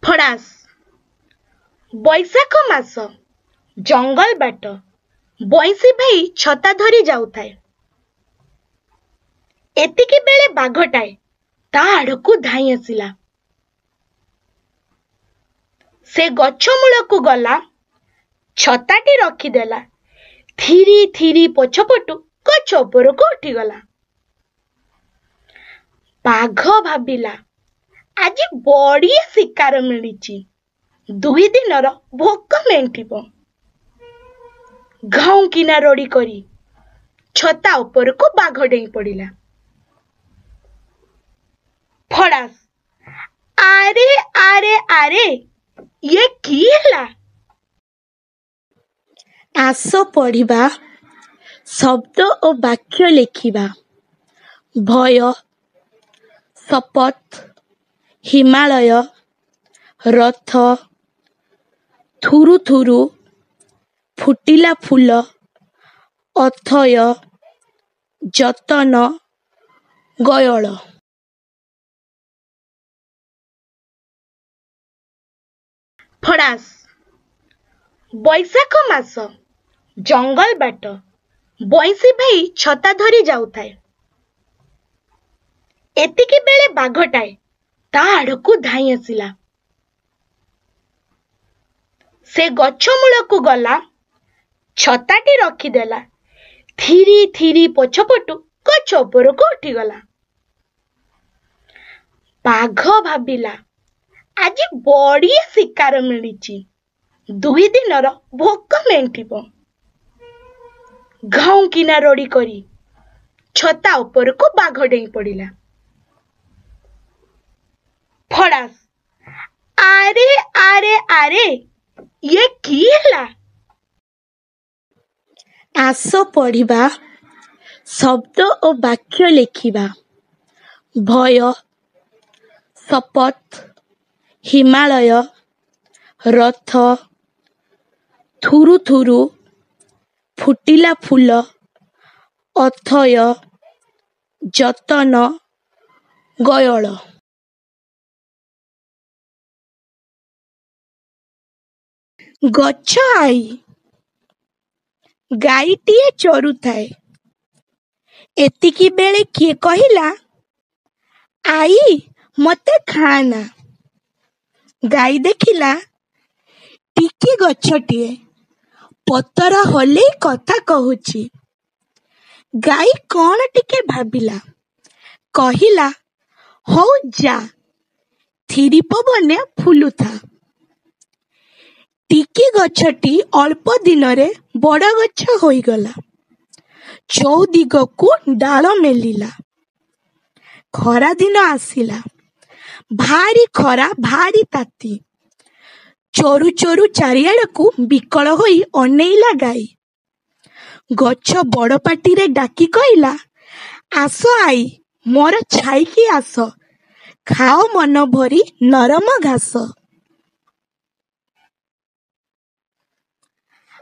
ଫଡ଼ାସ ବୈଶାଖ ମାସ ଜଙ୍ଗଲ ବାଟ ବଇଁଶୀ ଭାଇ ଛତା ଧରି ଯାଉଥାଏ। ଏତିକି ବେଳେ ବାଘଟାଏ ତା ଆଡ଼କୁ ଧାଇଁ ଆସିଲା। ସେ ଗଛ ମୂଳକୁ ଗଲା, ଛତାଟି ରଖିଦେଲା, ଥିରି ଥିରି ପଛପଟୁ ଗଛ ଉପରକୁ ଉଠିଗଲା। ବାଘ ଭାବିଲା, ଆଜି ବଢ଼ିଆ ଶିକାର ମିଳିଛି, 2 ଦିନର ଭୋକ ମେଣ୍ଟିବ। ଘାଉଁ କିନା ରଡ଼ି କରି ଛତା ଉପରକୁ ବାଘ ଡେଇଁ ପଡ଼ିଲା। ଫଡ଼ାସ, ଆରେ ଆରେ ଆରେ, ଇଏ କି ହେଲା? ଆସ ପଢ଼ିବା, ଶବ୍ଦ ଓ ବାକ୍ୟ ଲେଖିବା। ଭୟ, ଶପଥ, ହିମାଳୟ, ରଥ, ଥୁରୁ ଥୁରୁ, ଫୁଟିଲା ଫୁଲ, ଅଥୟ, ଯତନ, ଗୟଳ। ଫଡ଼ାସ ବୈଶାଖ ମାସ ଜଙ୍ଗଲ ବାଟ ବଇଁଶୀ ଭାଇ ଛତା ଧରି ଯାଉଥାଏ। ଏତିକି ବେଳେ ବାଘଟାଏ ତା ଆଡ଼କୁ ଧାଇଁ ଆସିଲା। ସେ ଗଛ ମୂଳକୁ ଗଲା, ଛତାଟି ରଖିଦେଲା, ଥିରି ଥିରି ପଛପଟୁ ଗଛ ଉପରକୁ ଉଠିଗଲା। ବାଘ ଭାବିଲା, ଆଜି ବଢ଼ିଆ ଶିକାର ମିଳିଛି, 2 ଦିନର ଭୋକ ମେଣ୍ଟିବ। ଘାଉଁ କିନା ରଡ଼ି କରି ଛତା ଉପରକୁ ବାଘ ଡେଇଁ ପଡ଼ିଲା। ଫଡ଼ାସ, ଆରେ ଆରେ ଆରେ, ଇଏ କି ହେଲା? ଆସ ପଢ଼ିବା, ଶବ୍ଦ ଓ ବାକ୍ୟ ଲେଖିବା। ଭୟ, ଶପଥ, ହିମାଳୟ, ରଥ, ଥୁରୁ ଥୁରୁ, ଫୁଟିଲା ଫୁଲ, ଅଥୟ, ଯତନ, ଗୟଳ। ଗଛ ଆଇ, ଗାଈଟିଏ ଚରୁଥାଏ। ଏତିକି ବେଳେ କିଏ କହିଲା, ଆଇ ମତେ ଖାଆନା। ଗାଈ ଦେଖିଲା, ଟିକି ଗଛଟିଏ, ପତର ହଲେଇ କଥା କହୁଛି। ଗାଈ କ'ଣ ଟିକେ ଭାବିଲା, କହିଲା, ହଉ ଯା, ଥିରି ପବନେ ଫୁଲୁଥା। ଟିକି ଗଛଟି ଅଳ୍ପ ଦିନରେ ବଡ଼ ଗଛ ହୋଇଗଲା। ଚଉଦିଗକୁ ଡାଳ ମେଲିଲା। ଖରା ଦିନ ଆସିଲା। ଭାରି ଖରା, ଭାରି ତାତି। ଚୋରୁ ଚୋରୁ ଚାରିଆଡ଼କୁ ବିକଳ ହୋଇ ଅନେଇଲା ଗାଈ। ଗଛ ବଡ଼ ପାଟିରେ ଡାକି କହିଲା, ଆସ ଆଇ, ମୋର ଛାଇକି ଆସ, ଖାଅ ମନ ଭରି ନରମ ଘାସ।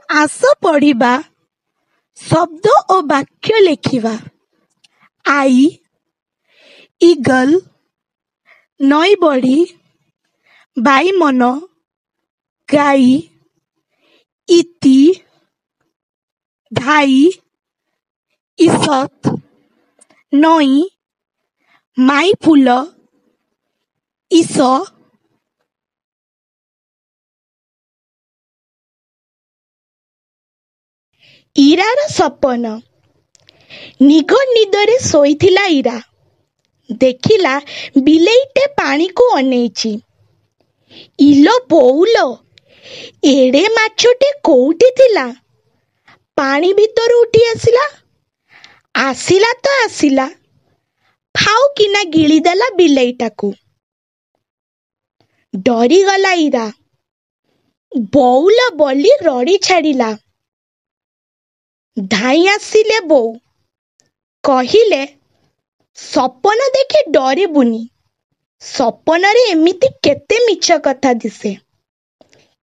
ଆସ ପଢ଼ିବା, ଶବ୍ଦ ଓ ବାକ୍ୟ ଲେଖିବା। ଆଇ, ଇଗଲ, ନଈବଢ଼ି, ବାଇମନ, ଗାଈ, ଇତି, ଧାଇ, ଇସତ, ନଈ, ମାଇଫୁଲ, ଇସ। ଇରାର ସପନ। ନିଘ ନିଦରେ ଶୋଇଥିଲା ଇରା। ଦେଖିଲା ବିଲେଇଟେ ପାଣିକୁ ଅନେଇଛି। ଇଲୋ ବୋଉଲୋ, ଏଡ଼େ ମାଛଟେ କୋଉଠି ଥିଲା? ପାଣି ଭିତରୁ ଉଠି ଆସିଲା। ଆସିଲା ତ ଆସିଲା, ଫାଉ କିନା ଗିଳିଦେଲା ବିଲେଇଟାକୁ। ଡରିଗଲା ଇରା। ବୋଉଲୋ ବୋଲି ରଡ଼ି ଛାଡ଼ିଲା। ଧାଇଁ ଆସିଲେ ବୋଉ, କହିଲେ, ସପନ ଦେଖି ଡରିବୁନି। ସପନରେ ଏମିତି କେତେ ମିଛ କଥା ଦିଶେ।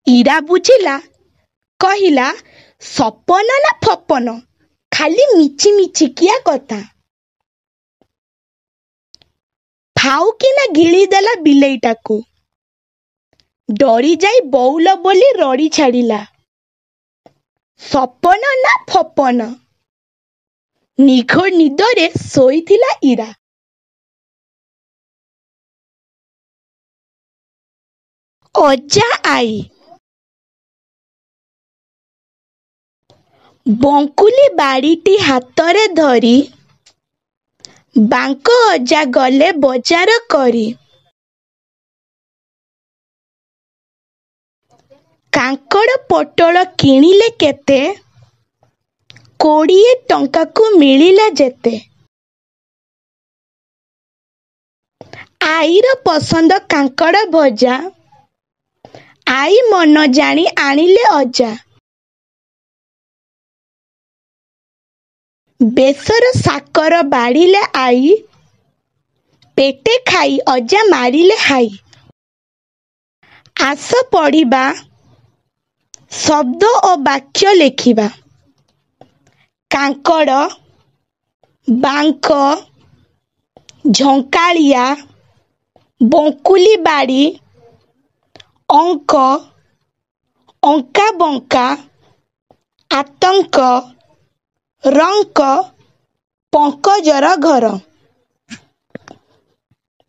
ଇରା ବୁଝିଲା, କହିଲା, ସପନ ନା ଫପନ, ଖାଲି ମିଛି ମିଛିକିଆ କଥା। ଫାଉ କିନା ଗିଳିଦେଲା ବିଲେଇଟାକୁ। ଡରି ଯାଇ ବଉଳ ବୋଲି ରଡ଼ି ଛାଡ଼ିଲା। ସପନ ନା ଫପନ, ନିଘୋଡ଼ ନିଦରେ ଶୋଇଥିଲା ଇରା। ଅଜା ଆଈ ବଙ୍କୁଲି ବାଡ଼ିଟି ହାତରେ ଧରି ବାଙ୍କ ଅଜା ଗଲେ ବଜାର କରି। କାଙ୍କଡ଼ ପୋଟଳ କିଣିଲେ କେତେ, 20 ଟଙ୍କାକୁ ମିଳିଲା ଯେତେ। ଆଈର ପସନ୍ଦ କାଙ୍କଡ଼ ଭଜା, ଆଈ ମନ ଜାଣି ଆଣିଲେ ଅଜା। ବେସର ସାକର ବାଢ଼ିଲେ ଆଈ, ପେଟେ ଖାଇ ଅଜା ମାରିଲେ ହାଇ। ଆସ ପଢ଼ିବା, ଶବ୍ଦ ଓ ବାକ୍ୟ ଲେଖିବା। କାଙ୍କଡ଼, ବାଙ୍କ, ଝଙ୍କାଳିଆ, ବଙ୍କୁଲି ବାଡ଼ି, ଅଙ୍କ, ଅଙ୍କା ବଙ୍କା, ଆତଙ୍କ, ରଙ୍କ, ପଙ୍କଜର ଘର।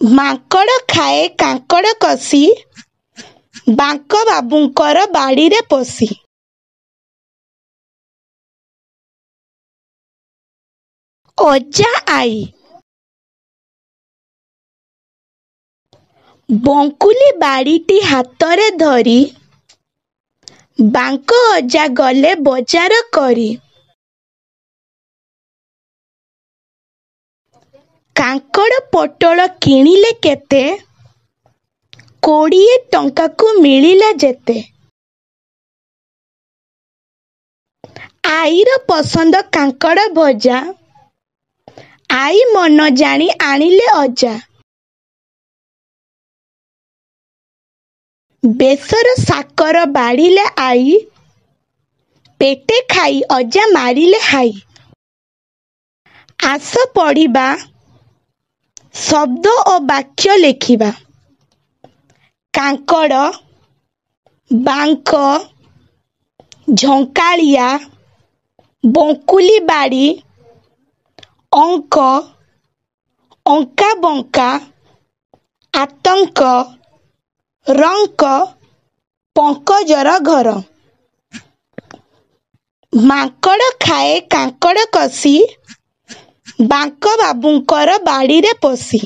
ମାଙ୍କଡ଼ ଖାଏ କାଙ୍କଡ଼ କଷି, ବାଙ୍କ ବାବୁଙ୍କର ବାଡ଼ିରେ ପଶି। ଅଜା ଆଈ ବଙ୍କୁଲି ବାଡ଼ିଟି ହାତରେ ଧରି ବାଙ୍କ ଅଜା ଗଲେ ବଜାର କରି। କାଙ୍କଡ଼ ପୋଟଳ କିଣିଲେ କେତେ, 20 ଟଙ୍କାକୁ ମିଳିଲା ଯେତେ। ଆଈର ପସନ୍ଦ କାଙ୍କଡ଼ ଭଜା, ଆଈ ମନ ଜାଣି ଆଣିଲେ ଅଜା। ବେସର ସାକର ବାଢ଼ିଲେ ଆଈ, ପେଟେ ଖାଇ ଅଜା ମାରିଲେ ହାଇ। ଆସ ପଢ଼ିବା, ଶବ୍ଦ ଓ ବାକ୍ୟ ଲେଖିବା। କାଙ୍କଡ଼, ବାଙ୍କ, ଝଙ୍କାଳିଆ, ବଙ୍କୁଲି ବାଡ଼ି, ଅଙ୍କ, ଅଙ୍କା ବଙ୍କା, ଆତଙ୍କ, ରଙ୍କ, ପଙ୍କଜର ଘର। ମାଙ୍କଡ଼ ଖାଏ କାଙ୍କଡ଼ କଷି, ବାଙ୍କ ବାବୁଙ୍କର ବାଡ଼ିରେ ପଶି।